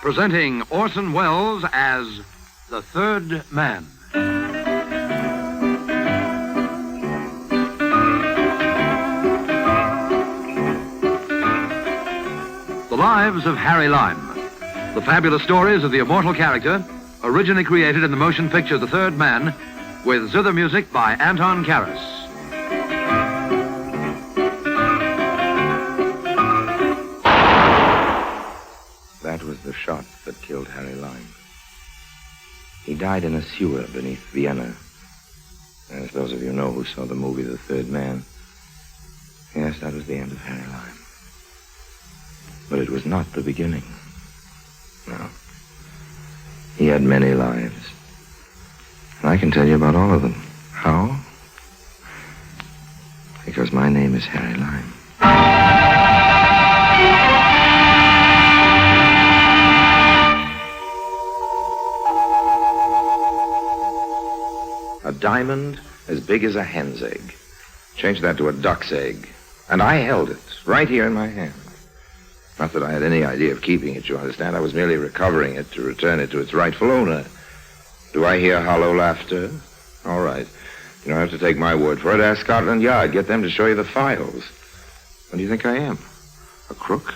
presenting Orson Welles as The Third Man. The Lives of Harry Lime. The fabulous stories of the immortal character, originally created in the motion picture The Third Man, with zither music by Anton Karas. That was the shot that killed Harry Lime. He died in a sewer beneath Vienna. As those of you know who saw the movie The Third Man, yes, that was the end of Harry Lime. But it was not the beginning. No. He had many lives. And I can tell you about all of them. How? Because my name is Harry Lime. A diamond as big as a hen's egg. Change that to a duck's egg. And I held it right here in my hand. Not that I had any idea of keeping it, you understand. I was merely recovering it to return it to its rightful owner. Do I hear hollow laughter? All right. You don't have to take my word for it. Ask Scotland Yard. Get them to show you the files. What do you think I am? A crook?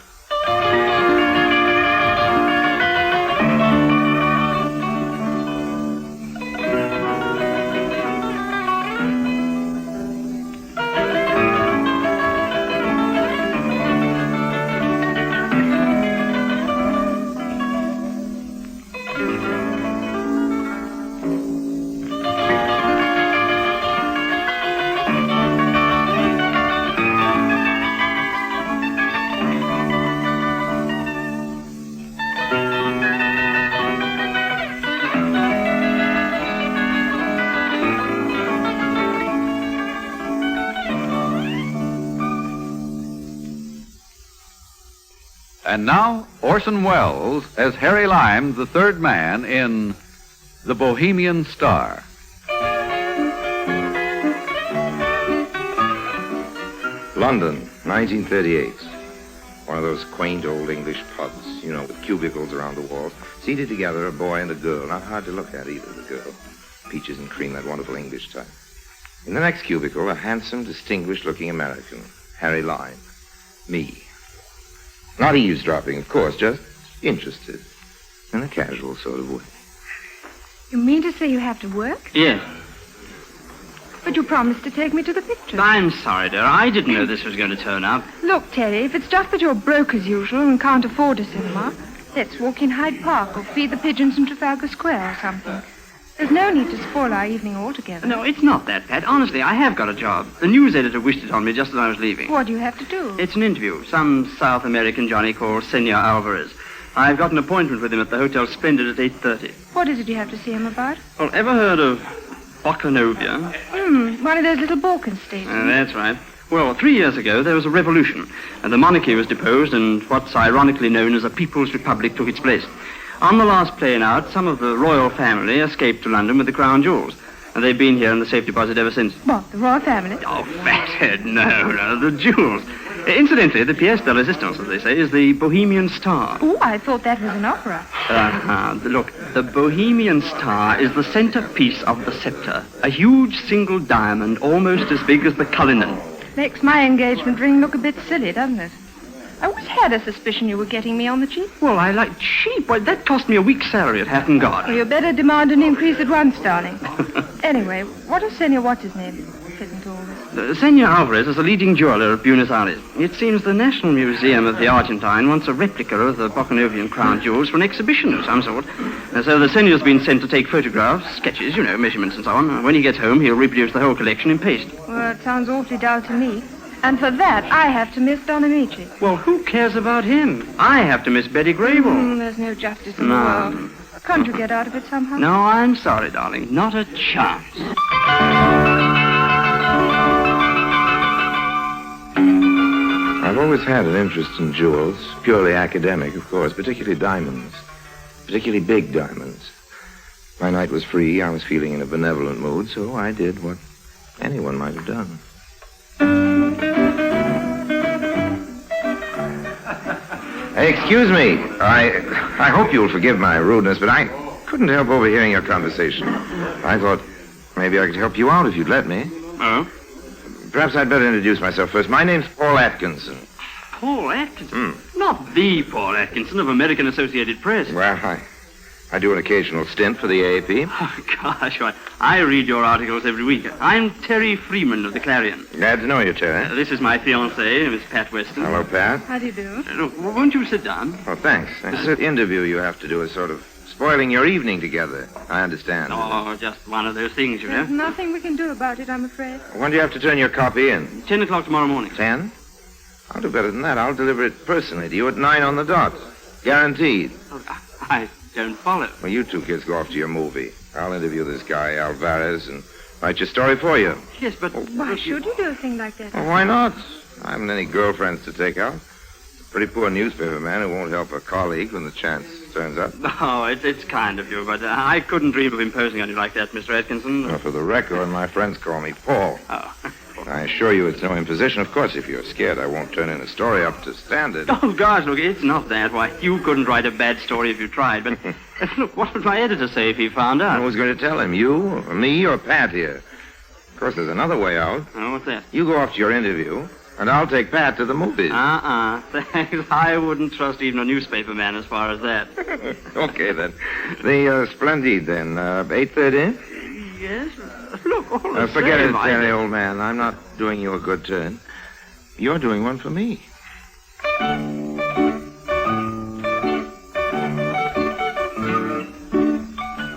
And now, Orson Welles as Harry Lime, the third man in The Bohemian Star. London, 1938. One of those quaint old English pubs, you know, with cubicles around the walls. Seated together, a boy and a girl. Not hard to look at either, the girl. Peaches and cream, that wonderful English type. In the next cubicle, a handsome, distinguished-looking American, Harry Lime. Me. Not eavesdropping, of course, just interested. In a casual sort of way. You mean to say you have to work? Yes. But you promised to take me to the pictures. I'm sorry, dear. I didn't know this was going to turn up. Look, Terry, if it's just that you're broke as usual and can't afford a cinema, let's walk in Hyde Park or feed the pigeons in Trafalgar Square or something. There's no need to spoil our evening altogether. No, it's not that, Pat. Honestly, I have got a job. The news editor wished it on me just as I was leaving. What do you have to do? It's an interview. Some South American Johnny called Senor Alvarez. I've got an appointment with him at the Hotel Splendid at 8:30. What is it you have to see him about? Well, ever heard of Bocanovia? One of those little Balkan states. That's right. Well, 3 years ago, there was a revolution, and the monarchy was deposed, and what's ironically known as a People's Republic took its place. On the last plane out, some of the royal family escaped to London with the crown jewels, and they've been here in the safe deposit ever since. What, the royal family? Oh, fathead, no, the jewels. Incidentally, the pièce de résistance, as they say, is the Bohemian Star. Oh, I thought that was an opera. Look, the Bohemian Star is the centerpiece of the scepter. A huge single diamond, almost as big as the Cullinan. Makes my engagement ring look a bit silly, doesn't it? I always had a suspicion you were getting me on the cheap. Well, I like cheap. Why, that cost me a week's salary at Hatton Garden. Well, you better demand an increase at once, darling. Anyway, what does Senor What's-His-Name fit into all this? Senor Alvarez is a leading jeweler of Buenos Aires. It seems the National Museum of the Argentine wants a replica of the Bocanovian crown jewels for an exhibition of some sort. So the senor's been sent to take photographs, sketches, you know, measurements and so on. When he gets home, he'll reproduce the whole collection in paste. Well, it sounds awfully dull to me. And for that, I have to miss Don Amici. Well, who cares about him? I have to miss Betty Grable. There's no justice in the world. Can't you get out of it somehow? No, I'm sorry, darling. Not a chance. I've always had an interest in jewels, purely academic, of course, particularly diamonds, particularly big diamonds. My night was free, I was feeling in a benevolent mood, so I did what anyone might have done. Hey, excuse me. I hope you'll forgive my rudeness, but I couldn't help overhearing your conversation. I thought maybe I could help you out if you'd let me. Oh? Perhaps I'd better introduce myself first. My name's Paul Atkinson. Paul Atkinson? Not the Paul Atkinson of American Associated Press. Well, I do an occasional stint for the AAP. Oh, gosh, I read your articles every week. I'm Terry Freeman of the Clarion. Glad to know you, Terry. This is my fiancée, Miss Pat Weston. Hello, Pat. How do you do? Look, won't you sit down? Oh, thanks. This interview you have to do is sort of spoiling your evening together. I understand. Oh, just one of those things, you There's know. nothing we can do about it, I'm afraid. When do you have to turn your copy in? 10 o'clock tomorrow morning. 10? I'll do better than that. I'll deliver it personally to you at 9 on the dot. Guaranteed. Oh, I don't follow. Well, you two kids go off to your movie. I'll interview this guy, Alvarez, and write your story for you. Yes, but... Why should you do a thing like that? Well, why not? I haven't any girlfriends to take out. Pretty poor newspaper man who won't help a colleague when the chance turns up. Oh, it's kind of you, but I couldn't dream of imposing on you like that, Mr. Atkinson. Well, for the record, my friends call me Paul. Oh. I assure you it's no imposition. Of course, if you're scared, I won't turn in a story up to standard. Oh, gosh, look, it's not that. Why, you couldn't write a bad story if you tried, but... Look, what would my editor say if he found out? Who's going to tell him? You, or me, or Pat here? Of course, there's another way out. Oh, what's that? You go off to your interview, and I'll take Pat to the movies. Thanks. I wouldn't trust even a newspaper man as far as that. Okay, then. The Splendid, then. 8:30? Yes? Look, all the Forget same, it, Terry, old man. I'm not doing you a good turn. You're doing one for me.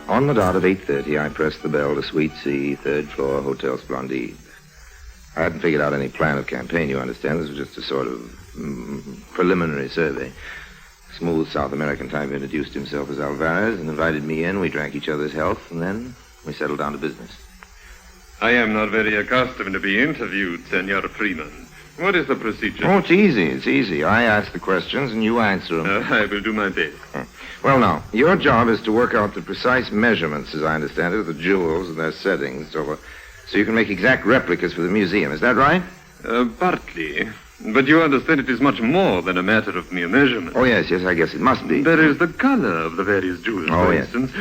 On the dot of 8:30, I pressed the bell to Suite C, 3rd floor, Hotel Splendid. I hadn't figured out any plan of campaign, you understand. This was just a sort of preliminary survey. Smooth South American type introduced himself as Alvarez and invited me in. We drank each other's health, and then we settled down to business. I am not very accustomed to be interviewed, Senor Freeman. What is the procedure? Oh, it's easy. I ask the questions, and you answer them. I will do my best. Well, now, your job is to work out the precise measurements, as I understand it, of the jewels and their settings, so you can make exact replicas for the museum. Is that right? Partly. But you understand it is much more than a matter of mere measurement. Oh, yes, I guess it must be. There is the color of the various jewels, for yes. instance,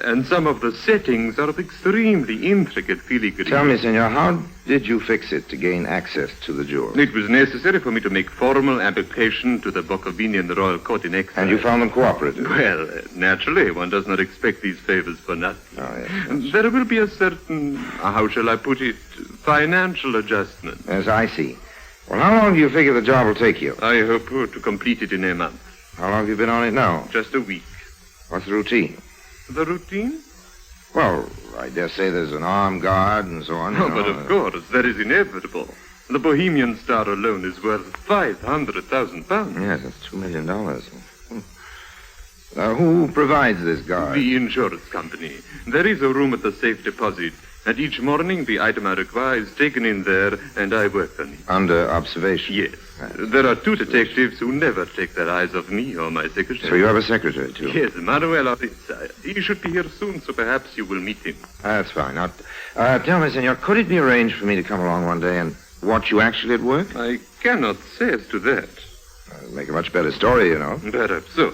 and some of the settings are of extremely intricate filigree. Tell me, senor, how did you fix it to gain access to the jewels? It was necessary for me to make formal application to the Bohemian Royal Court in Excise. And you found them cooperative? Well, naturally, one does not expect these favors for nothing. Oh, yes. There will be a certain, how shall I put it, financial adjustment. Yes, I see. Well, how long do you figure the job will take you? I hope to complete it in a month. How long have you been on it now? Just a week. What's the routine? The routine? Well, I dare say there's an armed guard and so on. Oh, but of course, that is inevitable. The Bohemian star alone is worth £500,000. Yes, that's $2 million. Who provides this guard? The insurance company. There is a room at the safe deposit. And each morning, the item I require is taken in there, and I work on it. Under observation? Yes. There are 2 detectives who never take their eyes off me or my secretary. So you have a secretary, too? Yes, Manuel Ariza. He should be here soon, so perhaps you will meet him. That's fine. Now, tell me, senor, could it be arranged for me to come along one day and watch you actually at work? I cannot say as to that. It'd make a much better story, you know. Perhaps so.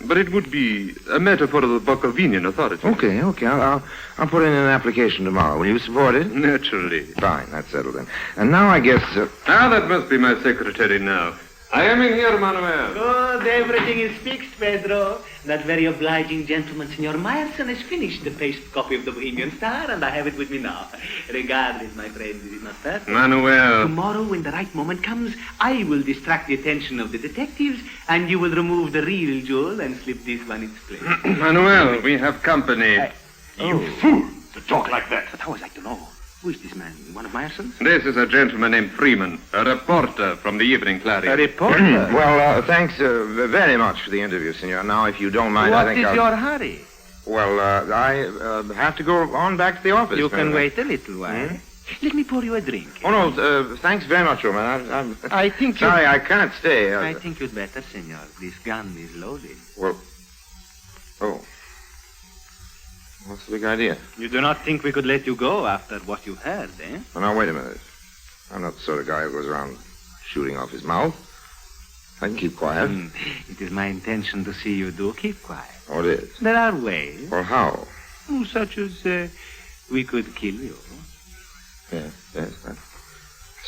But it would be a matter for the Bohemian authorities. Okay. I'll put in an application tomorrow. Will you support it? Naturally. Fine, that's settled then. And now I guess... that must be my secretary now. I am in here, Manuel. Good, everything is fixed, Pedro. That very obliging gentleman, Senor Meyerson, has finished the paste copy of the Bohemian Star, and I have it with me now. Regardless, my friend, it is not perfect. Manuel. Tomorrow, when the right moment comes, I will distract the attention of the detectives, and you will remove the real jewel and slip this one in its place. Manuel, we have company. You fool, to talk like that. But how was I to know? Who is this man? One of Meyerson's? This is a gentleman named Freeman, a reporter from the Evening Clarion. A reporter? Well, thanks very much for the interview, senor. Now, if you don't mind, I think What is your hurry? Well, I have to go on back to the office. You can wait a little while. Let me pour you a drink. Oh, no, thanks very much, Roman. I think you... Sorry, I can't stay. I think you'd better, senor. This gun is loaded. Well, what's the big idea? You do not think we could let you go after what you heard, eh? Well, now, wait a minute. I'm not the sort of guy who goes around shooting off his mouth. I can keep quiet. It is my intention to see you do keep quiet. Oh, it is? There are ways. Well, how? Such as we could kill you. Yes. I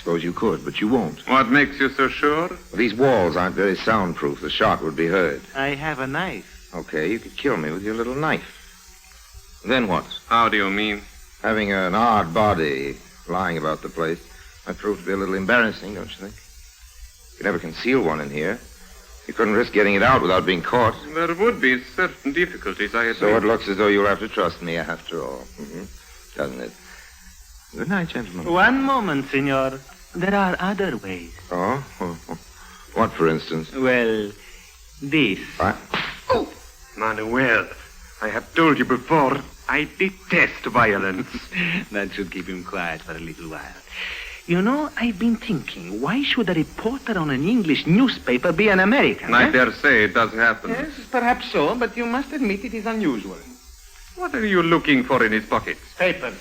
suppose you could, but you won't. What makes you so sure? Well, these walls aren't very soundproof. The shot would be heard. I have a knife. Okay, you could kill me with your little knife. Then what? How do you mean? Having an odd body lying about the place might prove to be a little embarrassing, don't you think? You could never conceal one in here. You couldn't risk getting it out without being caught. There would be certain difficulties, I admit. So it looks as though you'll have to trust me after all. Doesn't it? Good night, gentlemen. One moment, senor. There are other ways. Oh? What, for instance? Well, this. What? Manuel, I have told you before, I detest violence. That should keep him quiet for a little while. You know, I've been thinking, why should a reporter on an English newspaper be an American? I dare say it does happen. Yes, perhaps so, but you must admit it is unusual. What are you looking for in his pockets? Papers.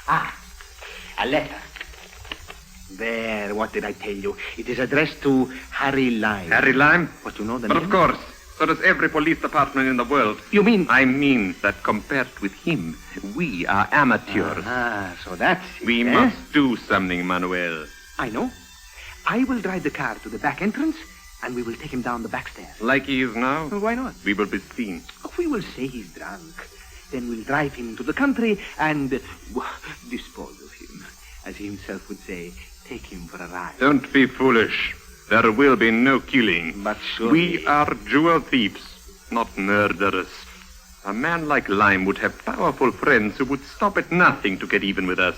A letter. There, what did I tell you? It is addressed to Harry Lime. Harry Lime? What, you know the But name? of course, so does every police department in the world. You mean? I mean that compared with him, we are amateurs. So that's it, We must do something, Manuel. I know. I will drive the car to the back entrance, and we will take him down the back stairs. Like he is now? Well, why not? We will be seen. Oh, we will say he's drunk. Then we'll drive him into the country and dispose of him. As he himself would say, take him for a ride. Don't be foolish. There will be no killing. But surely... We are jewel thieves, not murderers. A man like Lime would have powerful friends who would stop at nothing to get even with us.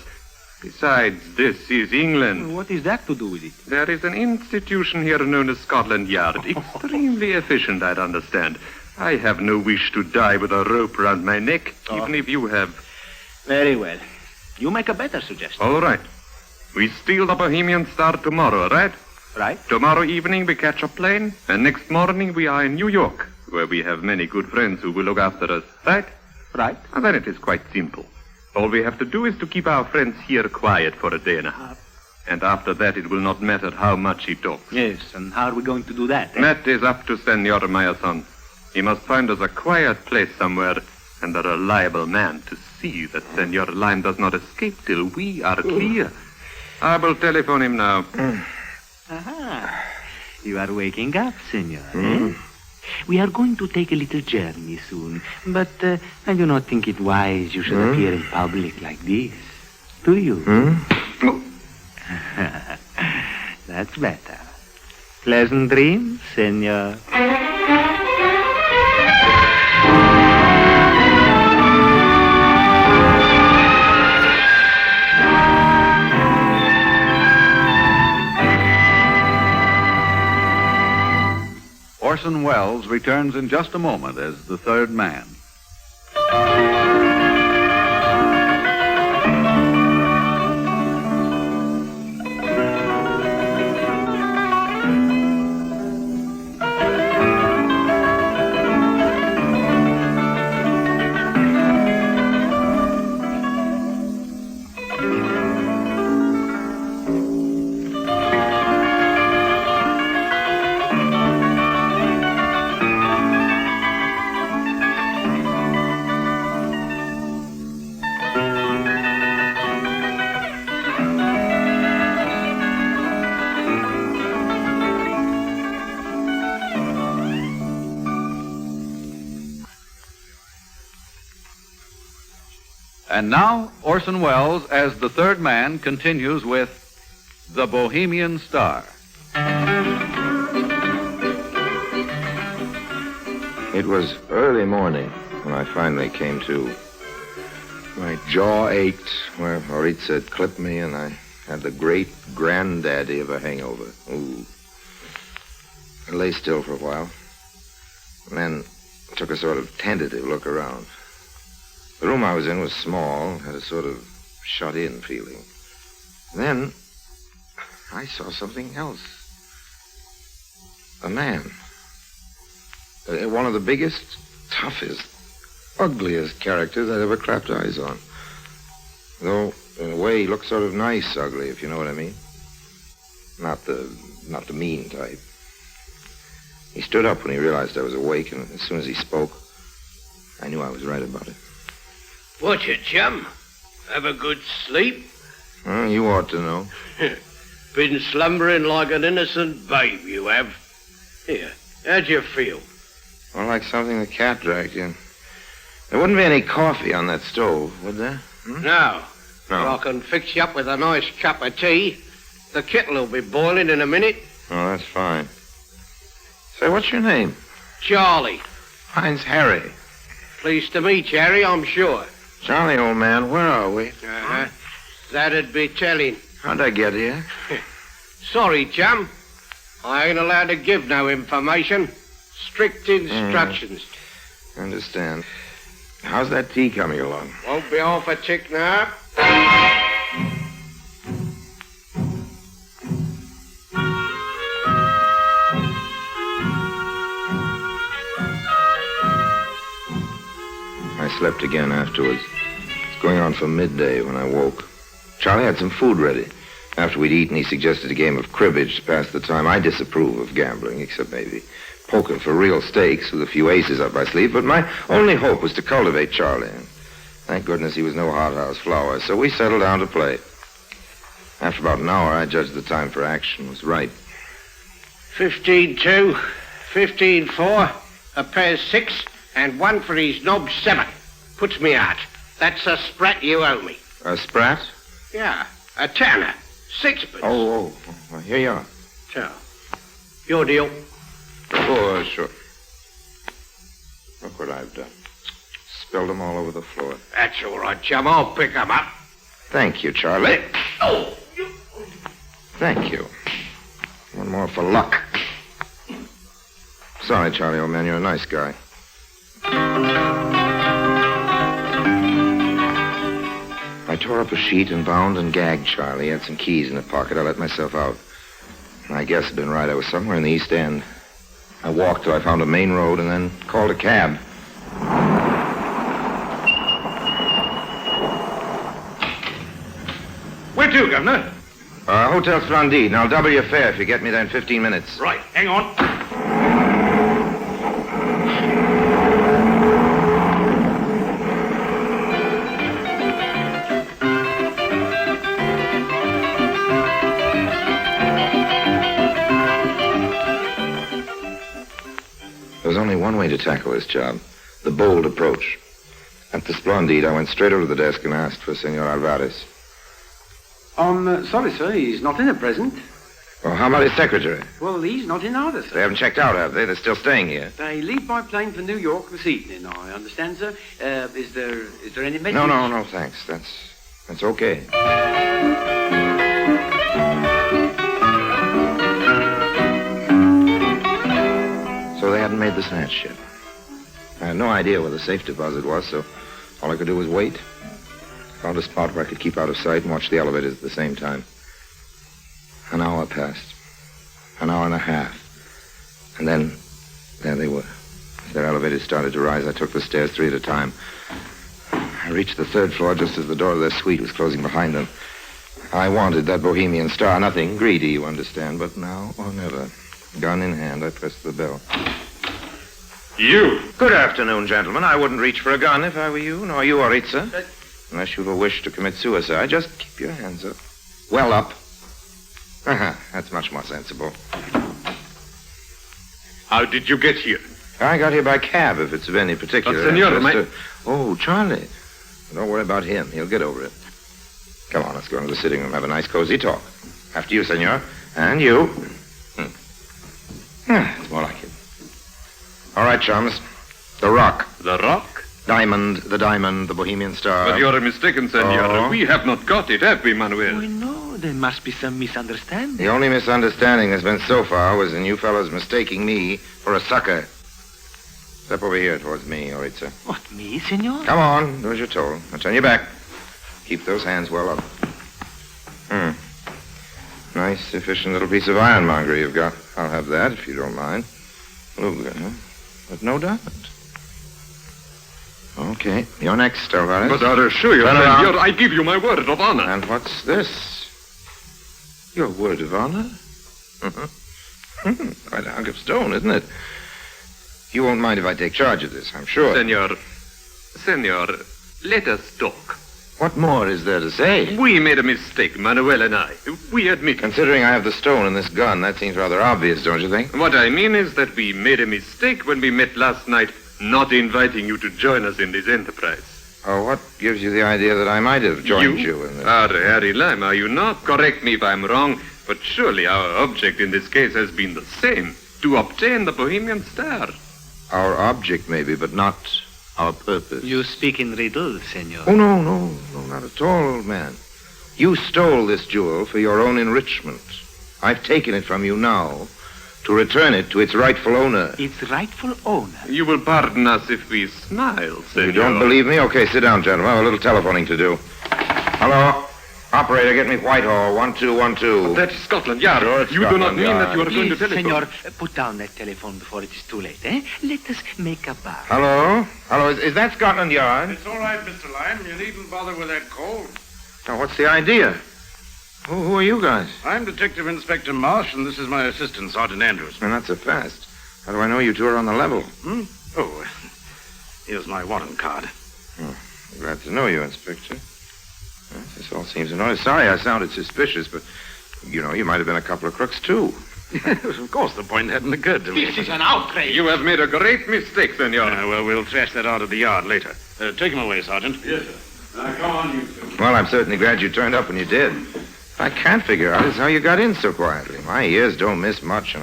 Besides, this is England. What is that to do with it? There is an institution here known as Scotland Yard. Extremely efficient, I'd understand. I have no wish to die with a rope around my neck, even if you have. Very well. You make a better suggestion. All right. We steal the Bohemian Star tomorrow, right? Right. Tomorrow evening we catch a plane, and next morning we are in New York, where we have many good friends who will look after us, right? Right. And then it is quite simple. All we have to do is to keep our friends here quiet for a day and a half. And after that, it will not matter how much he talks. Yes, and how are we going to do that? That is up to Senor Meyerson. He must find us a quiet place somewhere and a reliable man to see that Senor Lime does not escape till we are clear. I will telephone him now. Aha. You are waking up, senor. Eh? We are going to take a little journey soon, but I do not think it wise you should appear in public like this. Do you? That's better. Pleasant dreams, senor. Orson Welles returns in just a moment as the third man. And now, Orson Welles, as the third man, continues with The Bohemian Star. It was early morning when I finally came to. My jaw ached where Maritza had clipped me, and I had the great granddaddy of a hangover. Ooh. I lay still for a while, and then took a sort of tentative look around. The room I was in was small, had a sort of shut-in feeling. Then I saw something else. A man. One of the biggest, toughest, ugliest characters I'd ever clapped eyes on. Though, in a way, he looked sort of nice ugly, if you know what I mean. Not the mean type. He stood up when he realized I was awake, and as soon as he spoke, I knew I was right about it. Watch it, chum. Have a good sleep. You ought to know. Been slumbering like an innocent babe, you have. Here, how'd you feel? Well, like something the cat dragged in. There wouldn't be any coffee on that stove, would there? No. But I can fix you up with a nice cup of tea. The kettle will be boiling in a minute. Oh, that's fine. Say, what's your name? Charlie. Mine's Harry. Pleased to meet you, Harry, I'm sure. Charlie, old man, where are we? Uh-huh. That'd be telling. How'd I get here? Sorry, chum. I ain't allowed to give no information. Strict instructions. Understand. How's that tea coming along? Won't be half a tick now. I slept again afterwards. It's going on for midday when I woke. Charlie had some food ready. After we'd eaten, he suggested a game of cribbage to pass the time. I disapprove of gambling, except maybe poker for real stakes with a few aces up my sleeve. But my only hope was to cultivate Charlie. And thank goodness he was no hothouse flower, so we settled down to play. After about an hour, I judged the time for action was right. 15-2, 15-4, a pair 6, and one for his knob 7. Puts me out. That's a sprat you owe me. A sprat? Yeah, a tanner. 6pence. Oh, well, here you are. So, your deal. Oh, sure. Look what I've done. Spilled them all over the floor. That's all right, chum. I'll pick 'em up. Thank you, Charlie. Oh! Thank you. One more for luck. Sorry, Charlie, old man. You're a nice guy. I tore up a sheet and bound and gagged Charlie. He had some keys in the pocket. I let myself out. My guess had been right. I was somewhere in the East End. I walked till I found a main road and then called a cab. Where to, Governor? Hotel Splendide. I'll double your fare if you get me there in 15 minutes. Right, hang on. There was only one way to tackle this job, the bold approach. At the Splendide, I went straight over to the desk and asked for Senor Alvarez. Sorry, sir, he's not in at present. Well, how about his secretary? Well, he's not in either, sir. They haven't checked out, have they? They're still staying here. They leave by plane for New York this evening, I understand, sir. Is there any message? No, thanks. That's okay. So they hadn't made the snatch yet. I had no idea where the safe deposit was, so all I could do was wait. Found a spot where I could keep out of sight and watch the elevators at the same time. An hour passed. An hour and a half. And then, there they were. As their elevators started to rise, I took the stairs 3 at a time. I reached the 3rd floor just as the door of their suite was closing behind them. I wanted that Bohemian star. Nothing greedy, you understand, but now or never. Gun in hand, I pressed the bell. You? Good afternoon, gentlemen. I wouldn't reach for a gun if I were you, nor you, Oritza. Unless you've a wish to commit suicide, just keep your hands up. Well up. That's much more sensible. How did you get here? I got here by cab, if it's of any particular Senor, interest. Oh, Charlie. Don't worry about him. He'll get over it. Come on, let's go into the sitting room, have a nice, cozy talk. After you, senor. And you. It's more like it. All right, chums. The Rock. The Rock? Diamond, the Bohemian star. But you're mistaken, senor. Oh. We have not got it, have we, Manuel? Oh, no, there must be some misunderstanding. The only misunderstanding there's been so far was in you fellows mistaking me for a sucker. Step over here towards me, Oritza. What, me, senor? Come on, do as you're told. Now turn your back. Keep those hands well up. Nice, efficient little piece of ironmongery you've got. I'll have that, if you don't mind. Luga, huh? But no diamond. Okay, you're next, Alvarez. But I assure you, Turn senor, around. I give you my word of honor. And what's this? Your word of honor? Quite a hunk of stone, isn't it? You won't mind if I take charge of this, I'm sure. Senor, let us talk. What more is there to say? We made a mistake, Manuel and I. We admit it. Considering I have the stone and this gun, that seems rather obvious, don't you think? What I mean is that we made a mistake when we met last night, not inviting you to join us in this enterprise. Oh, what gives you the idea that I might have joined you in this? Harry Lime, are you not? Correct me if I'm wrong, but surely our object in this case has been the same, to obtain the Bohemian star. Our object, maybe, but not our purpose. You speak in riddles, senor. Oh, no, not at all, old man. You stole this jewel for your own enrichment. I've taken it from you now to return it to its rightful owner. Its rightful owner? You will pardon us if we smile, senor. You don't believe me? Okay, sit down, gentlemen. I have a little telephoning to do. Hello? Operator, get me Whitehall, 1212. That's Scotland Yard. Sure, it's you do not Scotland mean Yard. that you are going to telephone. Senor, put down that telephone before it is too late, eh? Let us make a bar. Hello? Is that Scotland Yard? It's all right, Mr. Lime. You needn't bother with that call. Now, what's the idea? Who are you guys? I'm Detective Inspector Marsh, and this is my assistant, Sergeant Andrews. Man, not so fast. How do I know you two are on the level? Oh, here's my warrant card. Glad to know you, Inspector. Well, this all seems in order. Sorry I sounded suspicious, but, you know, you might have been a couple of crooks, too. Of course, the point hadn't occurred to me. This is an outrage. You have made a great mistake, senor. Well, we'll thrash that out of the yard later. Take him away, Sergeant. Yes, sir. Now, come on, you two. Well, I'm certainly glad you turned up when you did. What I can't figure out is how you got in so quietly. My ears don't miss much, and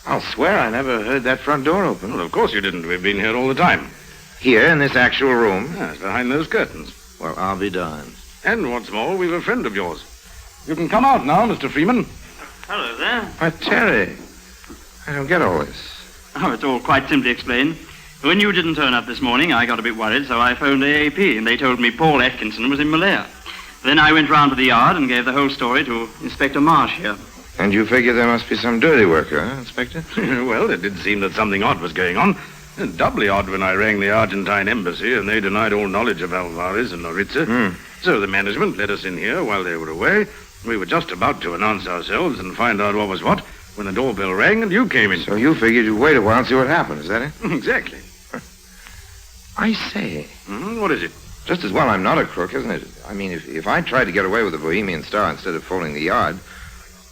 I'll swear I never heard that front door open. Well, of course you didn't. We've been here all the time. Here, in this actual room? Yes, behind those curtains. Well, I'll be darned. And what's more, we've a friend of yours. You can come out now, Mr. Freeman. Hello there. Why, Terry, I don't get all this. Oh, it's all quite simply explained. When you didn't turn up this morning, I got a bit worried, so I phoned AAP, and they told me Paul Atkinson was in Malaya. Then I went round to the yard and gave the whole story to Inspector Marsh here. And you figure there must be some dirty work, huh, Inspector? Well, it did seem that something odd was going on. And doubly odd when I rang the Argentine embassy, and they denied all knowledge of Alvarez and Noritza. So the management let us in here while they were away. We were just about to announce ourselves and find out what was what when the doorbell rang and you came in. So you figured you'd wait a while and see what happened, is that it? Exactly. I say. What is it? Just as well I'm not a crook, isn't it? I mean, if I tried to get away with the Bohemian Star instead of phoning the yard,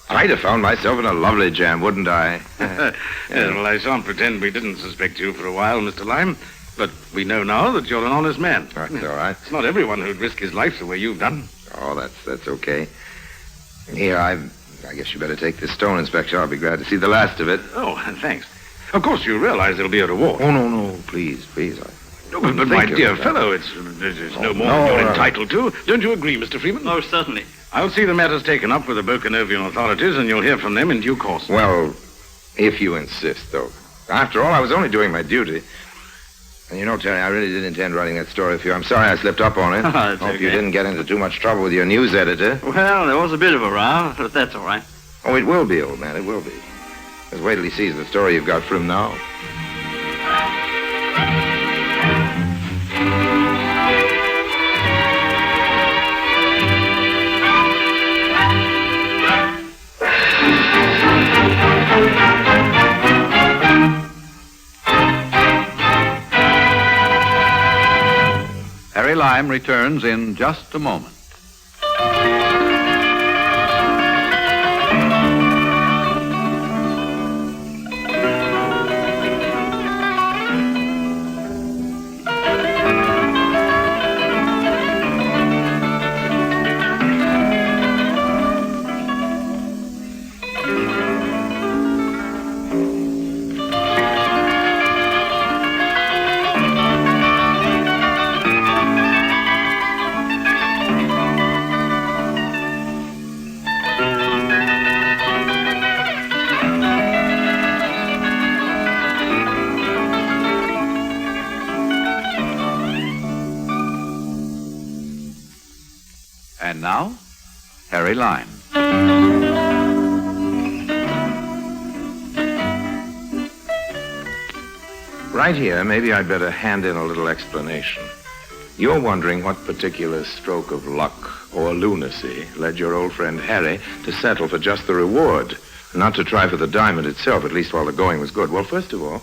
I'd have found myself in a lovely jam, wouldn't I? Well, I shan't pretend we didn't suspect you for a while, Mr. Lime. But we know now that you're an honest man. That's all right. It's not everyone who'd risk his life the way you've done. Oh, that's okay. Here, I guess you better take this stone, Inspector. I'll be glad to see the last of it. Oh, thanks. Of course, you realize there'll be a reward. Oh, no, please. But my dear fellow, it's no more than you're entitled to. Don't you agree, Mr. Freeman? Oh, certainly. I'll see the matter's taken up with the Bokanovian authorities, and you'll hear from them in due course. Well, if you insist, though. After all, I was only doing my duty. And you know, Terry, I really did intend writing that story for you. I'm sorry I slipped up on it. It's Hope okay. you didn't get into too much trouble with your news editor. Well, there was a bit of a row, but that's all right. Oh, it will be, old man, it will be. Just wait till he sees the story you've got for him now. Harry Lime returns in just a moment. And now, Harry Lime. Right here, maybe I'd better hand in a little explanation. You're wondering what particular stroke of luck or lunacy led your old friend Harry to settle for just the reward. not to try for the diamond itself, at least while the going was good. Well, first of all,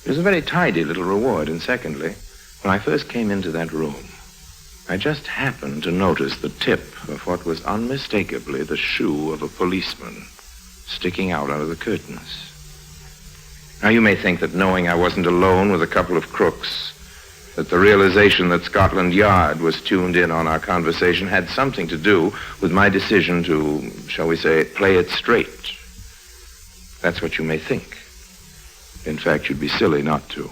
it was a very tidy little reward. And secondly, when I first came into that room, I just happened to notice the tip of what was unmistakably the shoe of a policeman sticking out under the curtains. Now, you may think that knowing I wasn't alone with a couple of crooks, that the realization that Scotland Yard was tuned in on our conversation had something to do with my decision to, shall we say, play it straight. That's what you may think. In fact, you'd be silly not to.